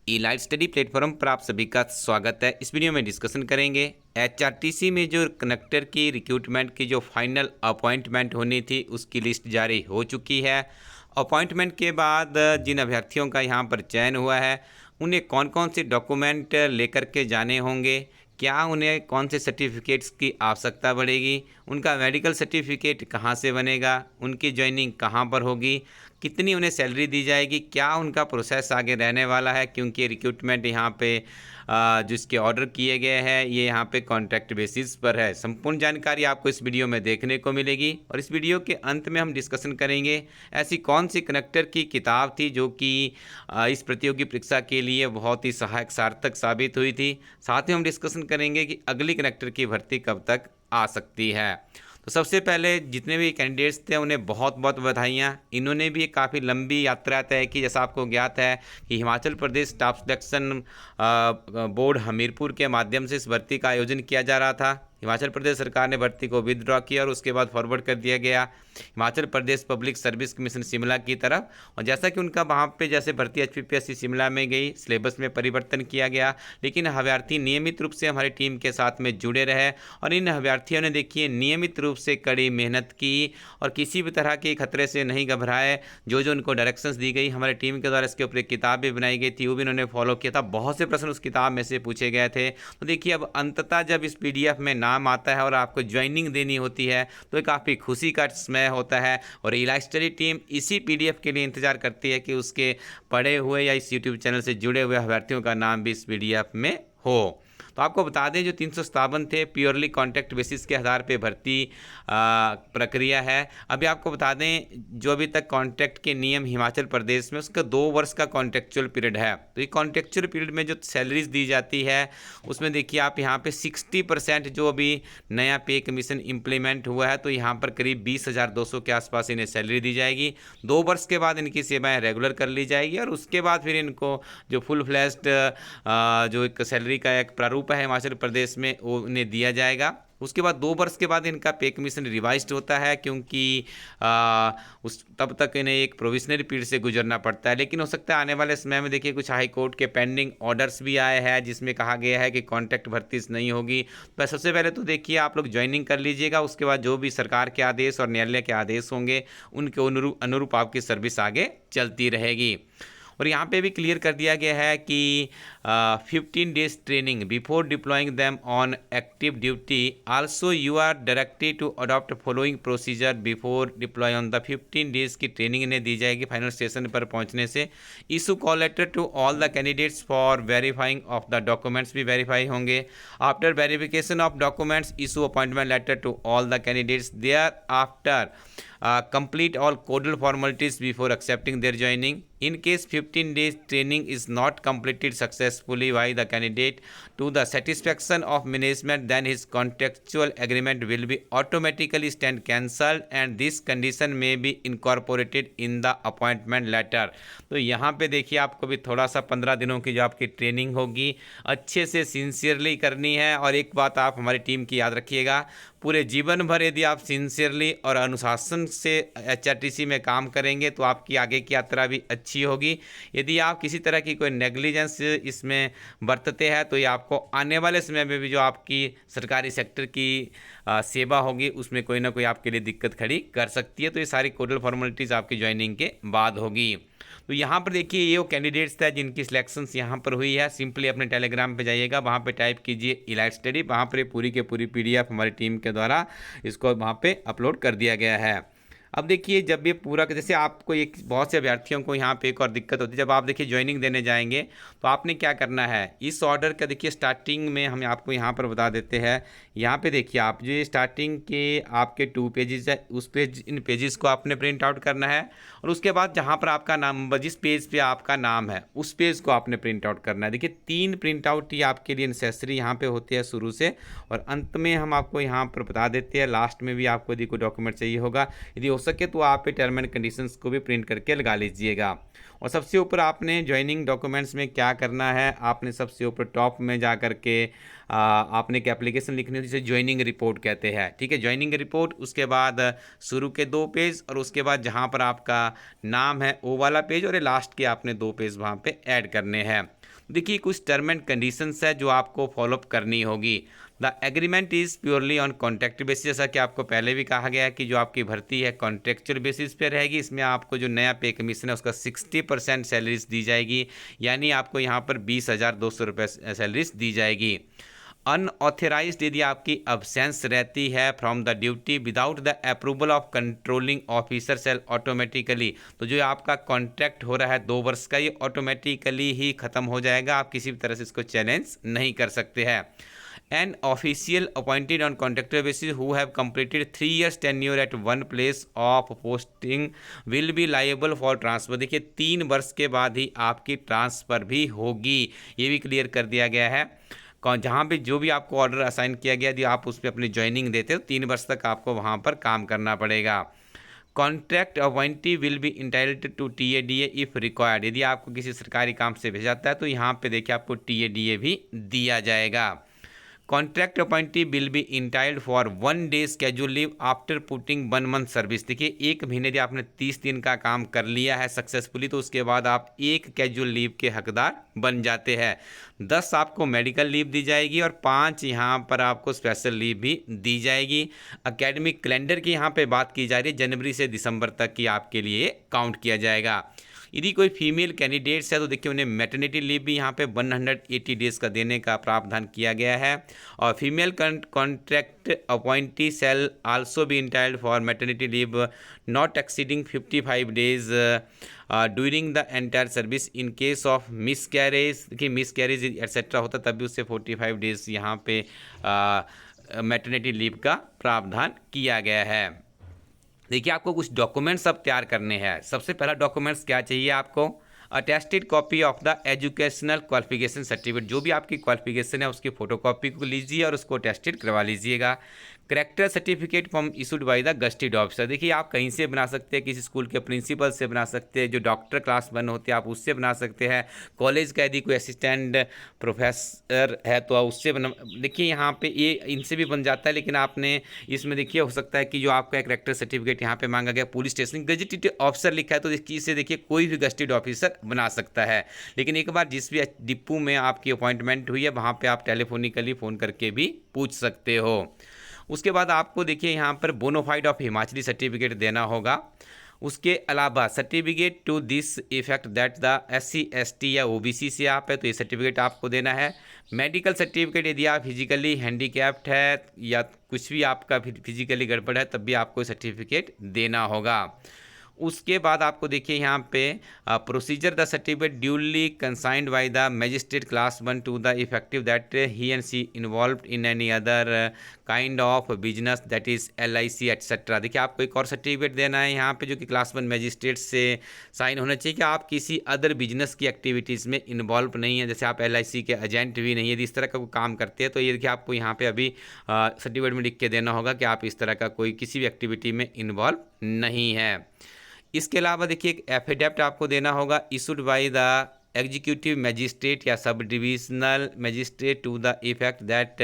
ई-लाइट study platform पर आप सभी का स्वागत है। इस वीडियो में डिस्कशन करेंगे एचआरटीसी में जो कनेक्टर की रिक्रूटमेंट की जो फाइनल अपॉइंटमेंट होनी थी उसकी लिस्ट जारी हो चुकी है। अपॉइंटमेंट के बाद जिन अभ्यर्थियों का यहाँ पर चयन हुआ है उन्हें कौन कौन से डॉक्यूमेंट लेकर के जाने होंगे, क्या उन्हें कौन से सर्टिफिकेट्स की आवश्यकता पड़ेगी, उनका मेडिकल सर्टिफिकेट कहाँ से बनेगा, उनकी ज्वाइनिंग कहाँ पर होगी, कितनी उन्हें सैलरी दी जाएगी, क्या उनका प्रोसेस आगे रहने वाला है, क्योंकि रिक्रूटमेंट यहाँ पे जिसके ऑर्डर किए गए हैं ये यहाँ पे कॉन्ट्रैक्ट बेसिस पर है। संपूर्ण जानकारी आपको इस वीडियो में देखने को मिलेगी और इस वीडियो के अंत में हम डिस्कशन करेंगे ऐसी कौन सी कनेक्टर की किताब थी जो कि इस प्रतियोगी परीक्षा के लिए बहुत ही सहायक सार्थक साबित हुई थी। साथ ही हम डिस्कशन करेंगे कि अगली कनेक्टर की भर्ती कब तक आ सकती है। तो सबसे पहले जितने भी कैंडिडेट्स थे उन्हें बहुत बहुत बधाइयाँ। इन्होंने भी एक काफ़ी लंबी यात्रा तय की। जैसा आपको ज्ञात है कि Himachal Pradesh staff selection board Hamirpur के माध्यम से इस भर्ती का आयोजन किया जा रहा था। हिमाचल प्रदेश सरकार ने भर्ती को विदड्रॉ किया और उसके बाद फॉरवर्ड कर दिया गया Himachal Pradesh public service commission Shimla की तरफ। और जैसा कि उनका वहाँ पे जैसे भर्ती एचपीपीएससी शिमला में गई, सिलेबस में परिवर्तन किया गया, लेकिन अभ्यर्थी नियमित रूप से हमारी टीम के साथ में जुड़े रहे और इन अभ्यर्थियों ने देखिए नियमित रूप से कड़ी मेहनत की और किसी भी तरह के खतरे से नहीं घबराए। जो जो उनको डायरेक्शंस दी गई हमारे टीम के द्वारा इसके ऊपर एक किताब भी बनाई गई थी, वो भी उन्होंने फॉलो किया था। बहुत से प्रश्न उस किताब में से पूछे गए थे। तो देखिए अब अंततः जब इस पीडीएफ में नाम आता है और आपको ज्वाइनिंग देनी होती है तो ये काफ़ी खुशी का समय होता है और ई-लाइट स्टडी टीम इसी पीडीएफ के लिए इंतजार करती है कि उसके पढ़े हुए या इस यूट्यूब चैनल से जुड़े हुए अभ्यर्थियों का नाम भी इस पीडीएफ में हो। तो आपको बता दें जो 357 थे प्योरली कॉन्ट्रैक्ट बेसिस के आधार पे भर्ती प्रक्रिया है। अभी आपको बता दें जो अभी तक कॉन्ट्रैक्ट के नियम हिमाचल प्रदेश में उसका 2 वर्ष का कॉन्ट्रेक्चुअल पीरियड है। तो ये कॉन्ट्रेक्चुअल पीरियड में जो सैलरीज दी जाती है उसमें देखिए आप यहाँ पे 60% जो अभी नया पे कमीशन इम्प्लीमेंट हुआ है तो यहाँ पर करीब 20,200 के आसपास इन्हें सैलरी दी जाएगी। 2 वर्ष के बाद इनकी सेवाएँ रेगुलर कर ली जाएगी और उसके बाद फिर इनको जो फुल फ्लैश्ड जो एक सैलरी का एक प्रारूप है हिमाचल प्रदेश में वो उन्हें दिया जाएगा। उसके बाद 2 वर्ष के बाद इनका पे कमीशन रिवाइज्ड होता है क्योंकि उस तब तक इन्हें एक प्रोविजनरी पीरियड से गुजरना पड़ता है। लेकिन हो सकता है आने वाले समय में देखिए कुछ हाई कोर्ट के पेंडिंग ऑर्डर्स भी आए हैं जिसमें कहा गया है कि कॉन्ट्रैक्ट भर्ती नहीं होगी। तो सबसे पहले तो देखिए आप लोग ज्वाइनिंग कर लीजिएगा, उसके बाद जो भी सरकार के आदेश और न्यायालय के आदेश होंगे उनके अनुरूप आपकी सर्विस आगे चलती रहेगी। और यहाँ पे भी क्लियर कर दिया गया है कि 15 days training before deploying them on active duty also you are directed to adopt following procedure before deploy on the 15 days की ट्रेनिंग इन्हें दी जाएगी फाइनल स्टेशन पर पहुँचने से। Issue call letter to all the candidates for verifying of the documents भी verify होंगे। After verification of documents issue appointment letter to all the candidates thereafter complete all codal formalities before accepting their joining. In case 15 days training is not completed successfully by the candidate to the satisfaction of management, then his contractual agreement will be automatically stand cancelled and this condition may be incorporated in the appointment letter. तो यहाँ पे देखिए आपको भी थोड़ा सा 15 दिनों की जो आपकी ट्रेनिंग होगी अच्छे से सिंसियरली करनी है। और एक बात आप हमारी टीम की याद रखिएगा, पूरे जीवन भर यदि आप सिंसियरली और अनुशासन से एचआरटीसी में काम करेंगे तो आपकी आगे की यात्रा भी अच्छी होगी। यदि आप किसी तरह की कोई नेग्लिजेंस इसमें बरतते हैं तो ये आपको आने वाले समय में भी जो आपकी सरकारी सेक्टर की सेवा होगी उसमें कोई ना कोई आपके लिए दिक्कत खड़ी कर सकती है। तो ये सारी कोडल फॉर्मेलिटीज़ आपकी ज्वाइनिंग के बाद होगी। तो यहाँ पर देखिए ये वो कैंडिडेट्स थे जिनकी सिलेक्शंस यहाँ पर हुई है। सिंपली अपने टेलीग्राम पे जाइएगा, वहाँ पे टाइप कीजिए ई-लाइट स्टडी, वहाँ पर पूरी के पूरी पीडीएफ हमारी टीम के द्वारा इसको वहाँ पे अपलोड कर दिया गया है। अब देखिए जब ये पूरा जैसे आपको एक बहुत से अभ्यर्थियों को यहाँ पे एक और दिक्कत होती है, जब आप देखिए ज्वाइनिंग देने जाएंगे तो आपने क्या करना है, इस ऑर्डर का देखिए स्टार्टिंग में हम आपको यहाँ पर बता देते हैं। यहाँ पे देखिए आप जो ये स्टार्टिंग के आपके 2 पेजेस है उस पेज इन पेजेस को आपने प्रिंट आउट करना है और उसके बाद जहाँ पर आपका नाम जिस पेज पे आपका नाम है उस पेज को आपने प्रिंट आउट करना है। देखिए 3 प्रिंट आउट ही आपके लिए नेसेसरी यहाँ पे होते हैं शुरू से और अंत में हम आपको यहाँ पर बता देते हैं। लास्ट में भी आपको यदि कोई डॉक्यूमेंट चाहिए होगा यदि हो सके तो आप टर्म एंड कंडीशंस को भी प्रिंट करके लगा लीजिएगा। और सबसे ऊपर आपने ज्वाइनिंग डॉक्यूमेंट्स में क्या करना है, आपने सबसे ऊपर टॉप में जा करके आपने एक एप्लीकेशन लिखनी है जिसे ज्वाइनिंग रिपोर्ट कहते हैं। ठीक है, ज्वाइनिंग रिपोर्ट, उसके बाद शुरू के 2 पेज और उसके बाद जहां पर आपका नाम है वो वाला पेज और ये लास्ट के आपने 2 पेज वहां पे ऐड करने हैं। देखिए कुछ टर्म एंड कंडीशंस है जो आपको फॉलोअप करनी होगी। The agreement is purely on contract basis, जैसा कि आपको पहले भी कहा गया है कि जो आपकी भर्ती है कॉन्ट्रेक्चुअल बेसिस पे रहेगी। इसमें आपको जो नया पे कमीशन है उसका 60% सैलरीज दी जाएगी, यानी आपको यहाँ पर 20,200 रुपये सैलरीज दी जाएगी। अनऑथराइज्ड यदि आपकी अब्सेंस रहती है from the duty without the approval of controlling officer shall automatically, तो जो आपका कॉन्ट्रैक्ट हो रहा है 2 वर्ष का, ये ऑटोमेटिकली ही ख़त्म हो जाएगा, आप किसी भी तरह से इसको चैलेंज नहीं कर सकते हैं। An official appointed on contractual basis who have completed 3 years tenure at one place of posting will be liable for transfer। देखिए 3 वर्ष के बाद ही आपकी ट्रांसफ़र भी होगी, ये भी क्लियर कर दिया गया है। जहाँ भी जो भी आपको ऑर्डर असाइन किया गया, यदि आप उस पर अपनी ज्वाइनिंग देते हो 3 वर्ष तक आपको वहाँ पर काम करना पड़ेगा। Contract appointee will be entitled to TADA if required, यदि आपको किसी सरकारी काम से भेजा जाता है तो यहाँ पे देखिए आपको TADA भी दिया जाएगा। Contract appointee will be entitled for 1 day schedule leave after putting 1 month service. देखिए 1 महीने यदि आपने 30 दिन का काम कर लिया है सक्सेसफुली, तो उसके बाद आप 1 कैजुअल लीव के हकदार बन जाते हैं। 10 आपको मेडिकल लीव दी जाएगी और 5 यहाँ पर आपको स्पेशल लीव भी दी जाएगी। एकेडमिक कैलेंडर की यहाँ पे बात की जा रही है, जनवरी से दिसंबर तक की आपके लिए काउंट किया जाएगा। यदि कोई फीमेल कैंडिडेट्स है तो देखिए उन्हें मैटरनिटी लीव भी यहाँ पे 180 डेज़ का देने का प्रावधान किया गया है। और female contract appointee shall also be entitled for maternity leave not exceeding 55 days during the entire service in case of miscarriage. देखिए मिस कैरेज एट्सेट्रा होता तब भी उससे 45 डेज़ यहाँ पे मैटरनिटी लीव का प्रावधान किया गया है। देखिए आपको कुछ डॉक्यूमेंट्स अब तैयार करने हैं। सबसे पहला डॉक्यूमेंट्स क्या चाहिए आपको, attested copy of the educational qualification certificate, जो भी आपकी क्वालिफिकेशन है उसकी फोटोकॉपी को लीजिए और उसको अटेस्टेड करवा लीजिएगा। Character certificate from issued by the gazetted officer, देखिए आप कहीं से बना सकते हैं, किसी स्कूल के प्रिंसिपल से बना सकते हैं, जो डॉक्टर क्लास 1 होते हैं आप उससे बना सकते हैं, कॉलेज का यदि कोई असिस्टेंट प्रोफेसर है तो आप उससे बना। देखिए यहाँ पे ये इनसे भी बन जाता है, लेकिन आपने इसमें देखिए हो सकता है कि जो आपका करेक्टर सर्टिफिकेट यहाँ पे मांगा गया पुलिस स्टेशन गजेटेड ऑफिसर लिखा है, तो इस चीज़ से देखिए कोई भी गजेटेड ऑफिसर बना सकता है। लेकिन एक बार जिस भी डिपो में आपकी अपॉइंटमेंट हुई है वहाँ पे आप टेलीफोनिकली फ़ोन करके भी पूछ सकते हो। उसके बाद आपको देखिए यहाँ पर बोनाफाइड ऑफ हिमाचली सर्टिफिकेट देना होगा। उसके अलावा certificate to this effect that the SC ST या OBC से आप है तो ये सर्टिफिकेट आपको देना है। मेडिकल सर्टिफिकेट यदि आप फिजिकली हैंडीकैप्ड है या कुछ भी आपका फिजिकली गड़बड़ है तब भी आपको सर्टिफिकेट देना होगा। उसके बाद आपको देखिए यहाँ पे procedure the certificate duly consigned by the magistrate class 1 to the effective that he and she involved in any other kind of business that is LIC etcetera. देखिए आपको एक और सर्टिफिकेट देना है यहाँ पे जो कि क्लास 1 मजिस्ट्रेट से साइन होना चाहिए कि आप किसी अदर बिजनेस की एक्टिविटीज़ में इन्वॉल्व नहीं है, जैसे आप LIC के एजेंट भी नहीं है, यदि इस तरह का कोई काम करते हैं तो ये देखिए आपको यहाँ पे अभी सर्टिफिकेट में लिख के देना होगा कि आप इस तरह का कोई किसी भी एक्टिविटी में इन्वॉल्व नहीं है। इसके अलावा देखिए एक एफिडेविट आपको देना होगा issued by the executive magistrate या sub divisional magistrate to the effect that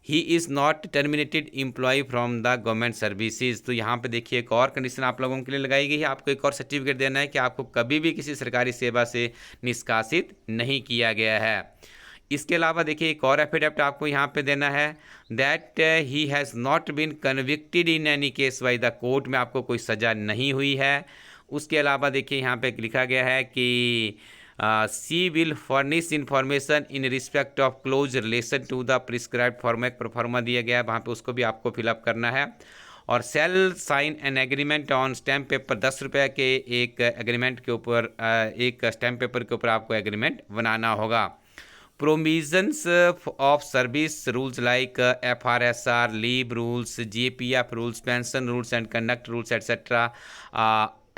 he is not terminated employ from the government services. तो यहाँ पे देखिए एक और कंडीशन आप लोगों के लिए लगाई गई है, आपको एक और सर्टिफिकेट देना है कि आपको कभी भी किसी सरकारी सेवा से निष्कासित नहीं किया गया है। इसके अलावा देखिए एक और एफिडेविट आपको यहाँ पे देना है that he has not been convicted in any case by the court, में आपको कोई सज़ा नहीं हुई है। उसके अलावा देखिए यहाँ पे लिखा गया है कि she will furnish information in respect of close relation to the prescribed format, proforma दिया गया है वहाँ पे उसको भी आपको फिलअप करना है। और shall sign an agreement on stamp paper, 10 रुपये के एक एग्रीमेंट के ऊपर एक स्टैम्प पेपर के ऊपर आपको एग्रीमेंट बनाना होगा। Provisions of service rules like FRSR, leave rules, GPF rules, pension rules and conduct rules etcetera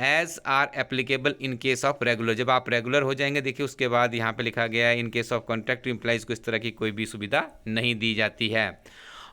as are applicable in case of regular. जब आप रेगुलर हो जाएंगे देखिए उसके बाद यहाँ पे लिखा गया है इन केस ऑफ कॉन्ट्रैक्ट एम्प्लॉइज़ को इस तरह की कोई भी सुविधा नहीं दी जाती है।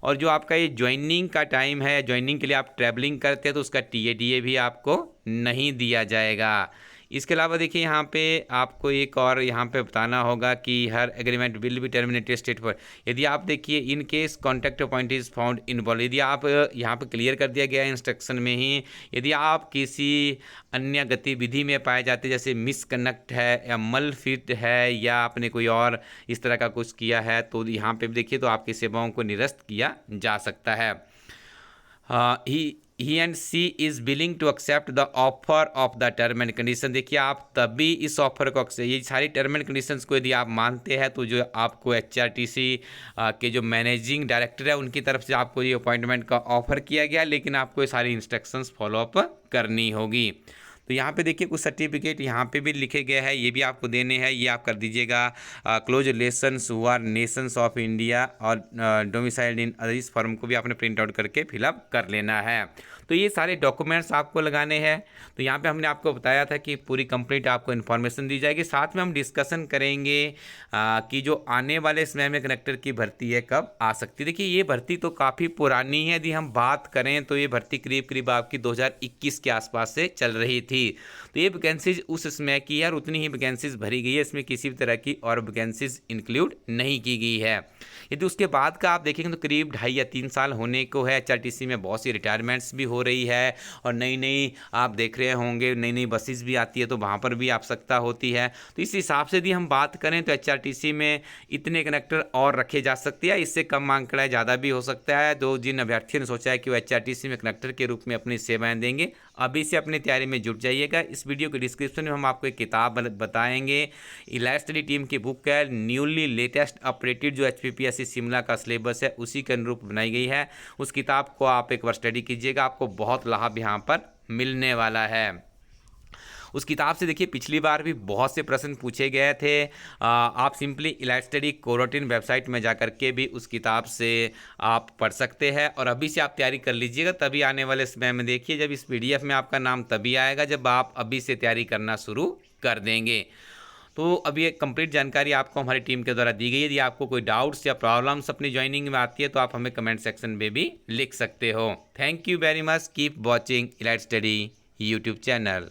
और जो आपका ये ज्वाइनिंग का टाइम है, ज्वाइनिंग के लिए आप ट्रैवलिंग करते हैं तो उसका TADA भी आपको नहीं दिया जाएगा। इसके अलावा देखिए यहाँ पे आपको एक और यहाँ पे बताना होगा कि her agreement will be terminated state पर, यदि आप देखिए in case contact point is found involve, यदि आप यहाँ पे क्लियर कर दिया गया है इंस्ट्रक्शन में ही, यदि आप किसी अन्य गतिविधि में पाए जाते जैसे मिसकनेक्ट है या मलफिट है या आपने कोई और इस तरह का कुछ किया है, तो यहाँ पे देखिए तो आपकी सेवाओं को निरस्त किया जा सकता है। He and she is willing to accept the offer of the term and condition, देखिए आप तभी इस ऑफर को ये सारी टर्म एंड कंडीशंस को यदि आप मानते हैं तो जो आपको HRTC के जो मैनेजिंग डायरेक्टर है उनकी तरफ से आपको ये अपॉइंटमेंट का ऑफर किया गया, लेकिन आपको ये सारी इंस्ट्रक्शंस फॉलोअप करनी होगी। तो यहाँ पे देखिए कुछ सर्टिफिकेट यहाँ पे भी लिखे गए हैं, ये भी आपको देने हैं, ये आप कर दीजिएगा। Close relations who are nations of India और डोमिसाइल्ड इन इस फॉर्म को भी आपने प्रिंट आउट करके फिलअप कर लेना है। तो ये सारे डॉक्यूमेंट्स आपको लगाने हैं। तो यहाँ पे हमने आपको बताया था कि पूरी कंप्लीट आपको इन्फॉर्मेशन दी जाएगी, साथ में हम डिस्कशन करेंगे कि जो आने वाले समय में कनेक्टर की भर्ती है कब आ सकती है। देखिए ये भर्ती तो काफ़ी पुरानी है, यदि हम बात करें तो ये भर्ती करीब करीब आपकी 2021 के आसपास से चल रही थी। तो ये वैकेंसीज उस समय की है और उतनी ही वैकेंसीज भरी गई है, इसमें किसी भी तरह की और वैकेंसीज इंक्लूड नहीं की गई है। यदि उसके बाद का आप देखेंगे तो करीब 2.5 या 3 साल होने को है। HRTC में बहुत सी रिटायरमेंट्स भी हो रही है और नई नई आप देख रहे होंगे नई नई बसेस भी आती है, तो वहाँ पर भी आवश्यकता होती है। तो इस हिसाब से यदि हम बात करें तो HRTC में इतने कनेक्टर और रखे जा सकते हैं, इससे कम आंकड़ा ज़्यादा भी हो सकता है। तो जिन अभ्यर्थियों ने सोचा है कि वो HRTC में कनेक्टर के रूप में अपनी सेवाएं देंगे, अभी से अपनी तैयारी में जुट जाइएगा। इस वीडियो के डिस्क्रिप्शन में हम आपको एक किताब बताएंगे, इलाइट स्टडी टीम की बुक है, न्यूली लेटेस्ट अपडेटेड जो HPPSC शिमला का सिलेबस है उसी के अनुरूप बनाई गई है। उस किताब को आप एक बार स्टडी कीजिएगा, आपको बहुत लाभ यहाँ पर मिलने वाला है। उस किताब से देखिए पिछली बार भी बहुत से प्रश्न पूछे गए थे। आप सिंपली इलाइट स्टडी कोरोटिन वेबसाइट में जाकर के भी उस किताब से आप पढ़ सकते हैं और अभी से आप तैयारी कर लीजिएगा, तभी आने वाले समय में देखिए जब इस PDF में आपका नाम तभी आएगा जब आप अभी से तैयारी करना शुरू कर देंगे। तो अभी एक कंप्लीट जानकारी आपको हमारी टीम के द्वारा दी गई है। यदि आपको कोई डाउट्स या प्रॉब्लम्स अपनी ज्वाइनिंग में आती है तो आप हमें कमेंट सेक्शन में भी लिख सकते हो। Thank you very much, keep watching elite study YouTube channel.